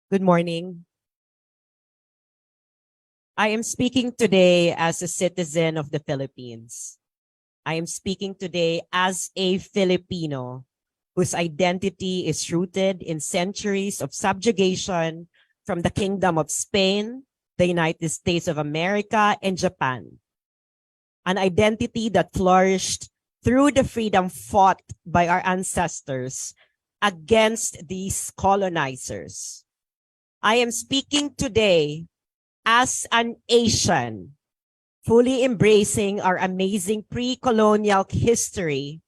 Good morning. I am speaking today as a citizen of the Philippines. I am speaking today as a Filipino whose identity is rooted in centuries of subjugation from the Kingdom of Spain, the United States of America, and Japan. An identity that flourished through the freedom fought by our ancestors against these colonizers. I am speaking today as an Asian, fully embracing our amazing pre-colonial history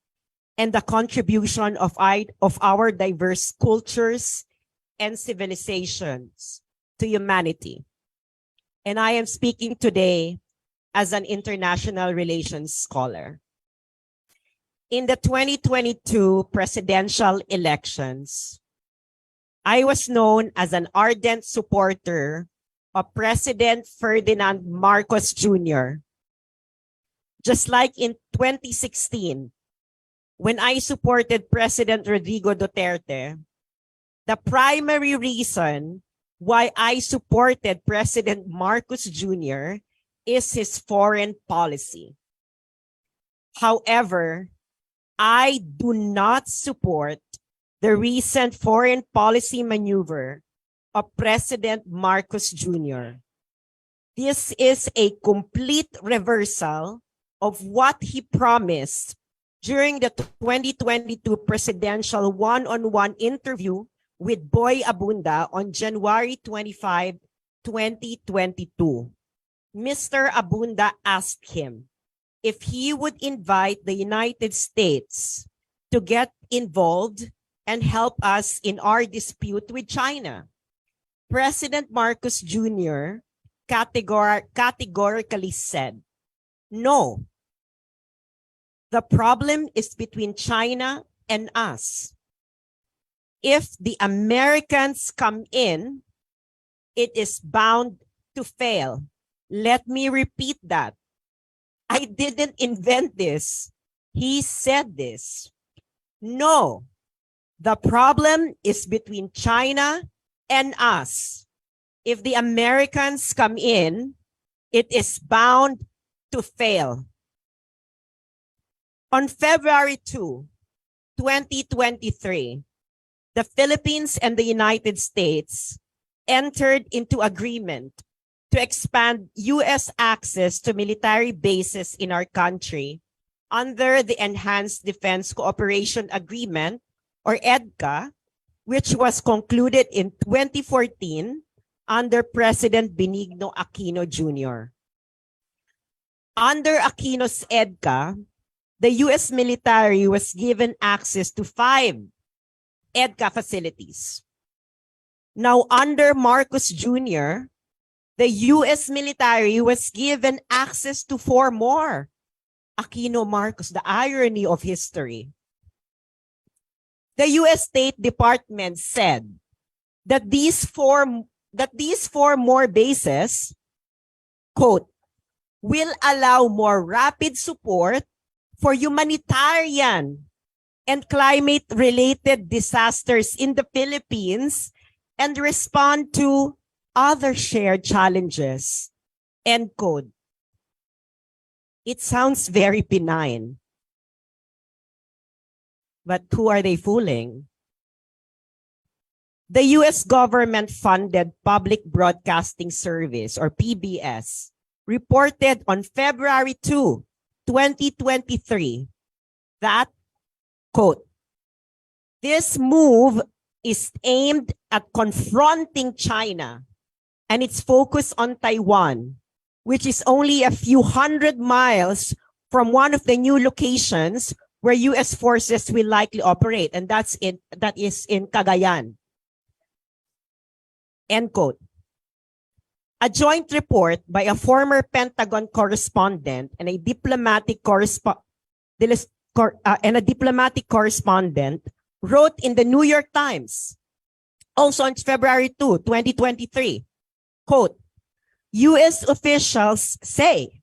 and the contribution of our diverse cultures and civilizations to humanity. And I am speaking today as an international relations scholar. In the 2022 presidential elections, I was known as an ardent supporter of President Ferdinand Marcos Jr. Just like in 2016, when I supported President Rodrigo Duterte, the primary reason why I supported President Marcos Jr. is his foreign policy. However, I do not support the recent foreign policy maneuver of President Marcos Jr. This is a complete reversal of what he promised during the 2022 presidential one-on-one interview with Boy Abunda on January 25, 2022. Mr. Abunda asked him if he would invite the United States to get involved and help us in our dispute with China. President Marcos Jr. categorically said, no, the problem is between China and us. If the Americans come in, it is bound to fail. Let me repeat that. I didn't invent this. He said this. No, the problem is between China and us. If the Americans come in, it is bound to fail. On February 2, 2023, the Philippines and the United States entered into agreement to expand U.S. access to military bases in our country under the Enhanced Defense Cooperation Agreement, or EDCA, which was concluded in 2014 under President Benigno Aquino Jr. Under Aquino's EDCA, the U.S. military was given access to 5 EDCA facilities. Now, under Marcos Jr., the U.S. military was given access to 4 more. Aquino Marcos, the irony of history. The U.S. State Department said that these four more bases, quote, will allow more rapid support for humanitarian and climate-related disasters in the Philippines and respond to other shared challenges, end quote. It sounds very benign. But who are they fooling? The U.S. government-funded Public Broadcasting Service, or PBS, reported on February 2, 2023, that, quote, this move is aimed at confronting China and its focus on Taiwan, which is only a few hundred miles from one of the new locations where U.S. forces will likely operate, and that is in Cagayan. End quote. A joint report by a former Pentagon correspondent and a diplomatic correspondent wrote in the New York Times, also on February 2, 2023, quote, U.S. officials say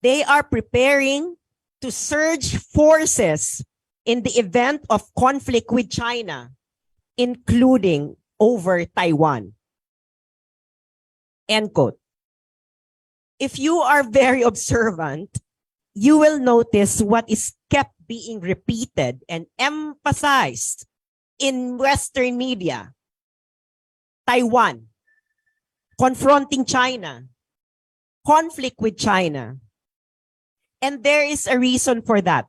they are preparing to surge forces in the event of conflict with China, including over Taiwan. End quote. If you are very observant, you will notice what is kept being repeated and emphasized in Western media. Taiwan, confronting China, conflict with China. And there is a reason for that.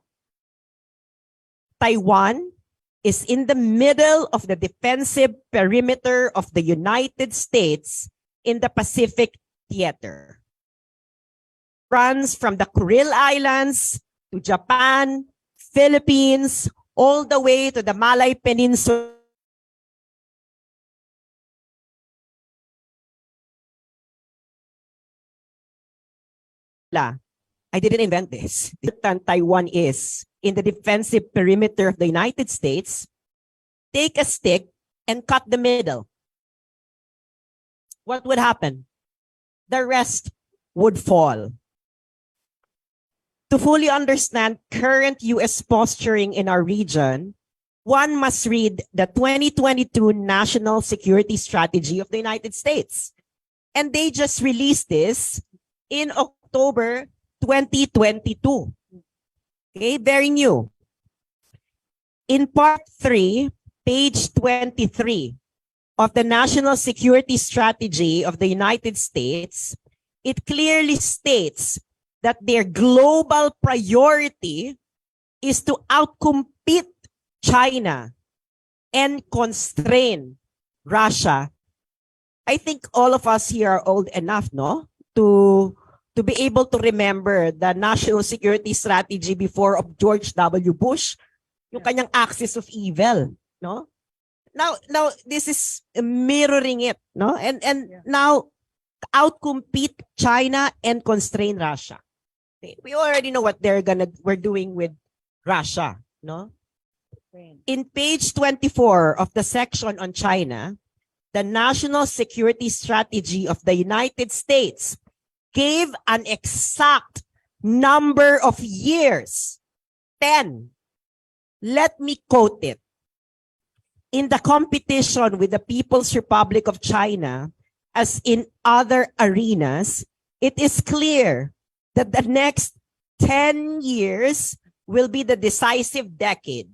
Taiwan is in the middle of the defensive perimeter of the United States in the Pacific theater. Runs from the Kuril Islands to Japan, Philippines, all the way to the Malay Peninsula. I didn't invent this. Taiwan is in the defensive perimeter of the United States. Take a stick and cut the middle. What would happen? The rest would fall. To fully understand current U.S. posturing in our region, one must read the 2022 National Security Strategy of the United States. And they just released this in October 2022. Okay, very new. In part 3, page 23 of the National Security Strategy of the United States, it clearly states that their global priority is to outcompete China and constrain Russia. I think all of us here are old enough, no, to be able to remember the national security strategy before of George W. Bush, yung kanyang axis of evil, no? Now this is mirroring it, no? And now outcompete China and constrain Russia. We already know what we're doing with Russia, no? In page 24 of the section on China, the National Security Strategy of the United States gave an exact number of years, 10. Let me quote it. In the competition with the People's Republic of China, as in other arenas, it is clear that the next 10 years will be the decisive decade.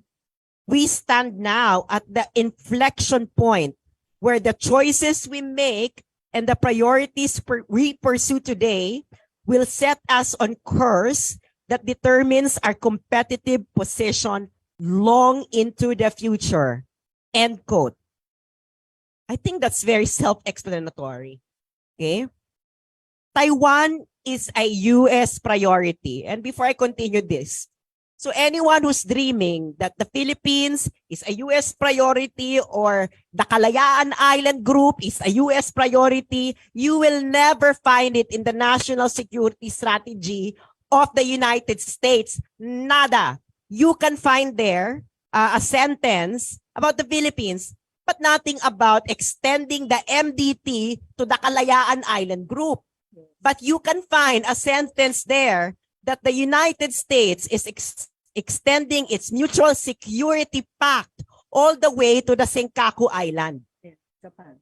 We stand now at the inflection point where the choices we make and the priorities we pursue today will set us on course that determines our competitive position long into the future. End quote. I think that's very self-explanatory. Okay? Taiwan is a U.S. priority. And before I continue this, so anyone who's dreaming that the Philippines is a U.S. priority or the Kalayaan Island Group is a U.S. priority, you will never find it in the national security strategy of the United States. Nada. You can find there a sentence about the Philippines, but nothing about extending the MDT to the Kalayaan Island Group. But you can find a sentence there that the United States is extending its mutual security pact all the way to the Senkaku Island. Japan.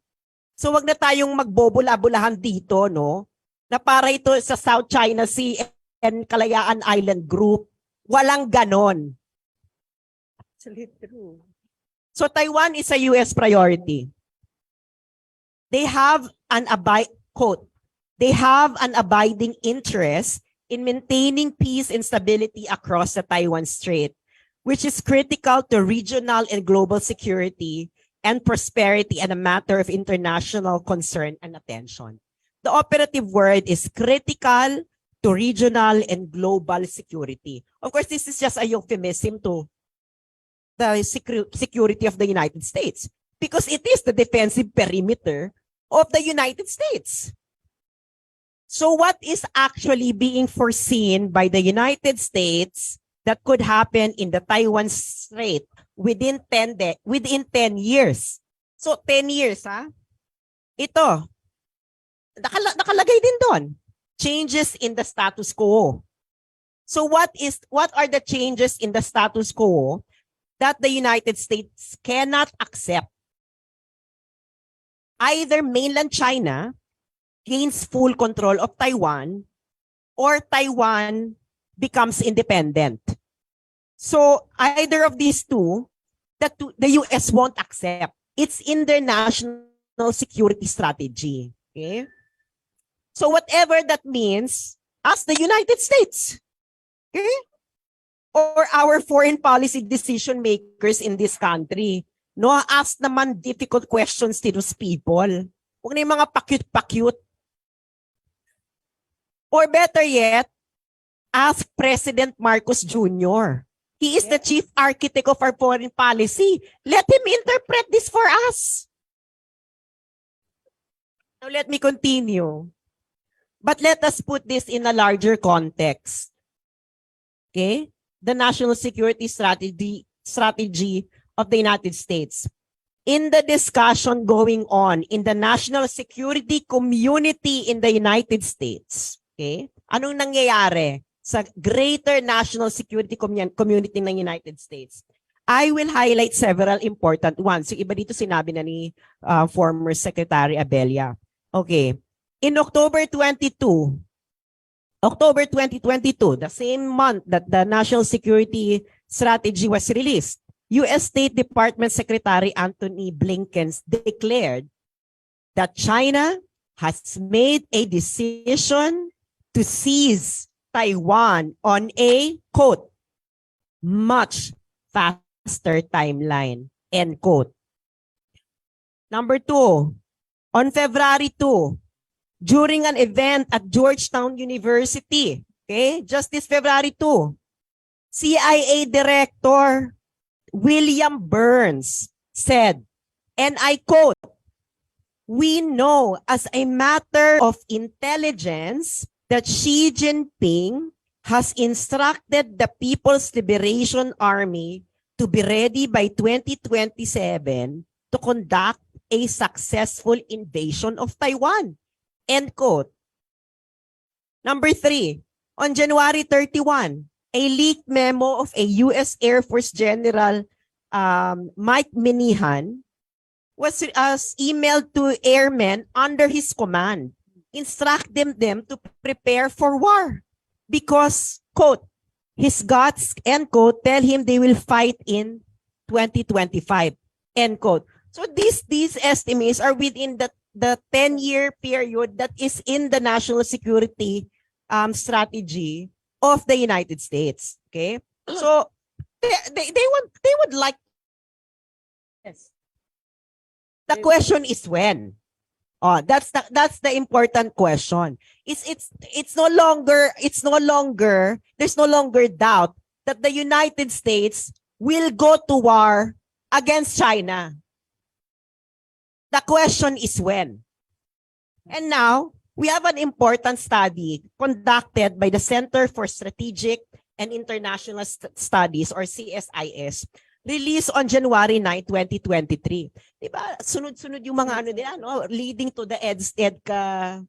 So wag na tayong magbobula-bulahan dito, no? Na para ito sa South China Sea and Kalayaan Island Group. Walang ganon. True. So Taiwan is a U.S. priority. They have quote, they have an abiding interest in maintaining peace and stability across the Taiwan Strait, which is critical to regional and global security and prosperity and a matter of international concern and attention. The operative word is critical to regional and global security. Of course, this is just a euphemism to the security of the United States because it is the defensive perimeter of the United States. So what is actually being foreseen by the United States that could happen in the Taiwan Strait within 10 years? So 10 years, ha? Ito, nakalagay din doon. Changes in the status quo. So what are the changes in the status quo that the United States cannot accept? Either mainland China gains full control of Taiwan or Taiwan becomes independent. So either of these two, the US won't accept. It's in their national security strategy. Okay? So whatever that means, as the United States, okay? Or our foreign policy decision makers in this country, no, ask naman difficult questions to those people. Huwag na yung mga pakyut-pakyut. Or better yet, ask President Marcos Jr. He is the chief architect of our foreign policy. Let him interpret this for us. Now let me continue. But let us put this in a larger context. Okay? The national security strategy of the United States. In the discussion going on in the national security community in the United States, okay? Anong nangyayari sa greater national security community ng United States? I will highlight several important ones. Yung iba dito sinabi na ni former Secretary Abella. Okay. In October 2022, the same month that the national security strategy was released, U.S. State Department Secretary Antony Blinken declared that China has made a decision to seize Taiwan on a, quote, much faster timeline, end quote. Number 2, on February 2, during an event at Georgetown University, okay, just this February 2, CIA Director William Burns said, and I quote, "We know as a matter of intelligence that Xi Jinping has instructed the People's Liberation Army to be ready by 2027 to conduct a successful invasion of Taiwan." End quote. Number 3, on January 31, a leaked memo of a U.S. Air Force General Mike Minihan was emailed to airmen under his command, instructing them to prepare for war because, quote, his guts, end quote, tell him they will fight in 2025, end quote. So these estimates are within the 10-year period that is in the national security strategy of the United States. Okay, so they would like. Yes. The question is when. Oh, that's the important question. It's no longer there's no longer doubt that the United States will go to war against China. The question is when. And now, we have an important study conducted by the Center for Strategic and International Studies, or CSIS, released on January 9, 2023. Diba? Sunod-sunod yung mga ano nila, no? Leading to the EDCA.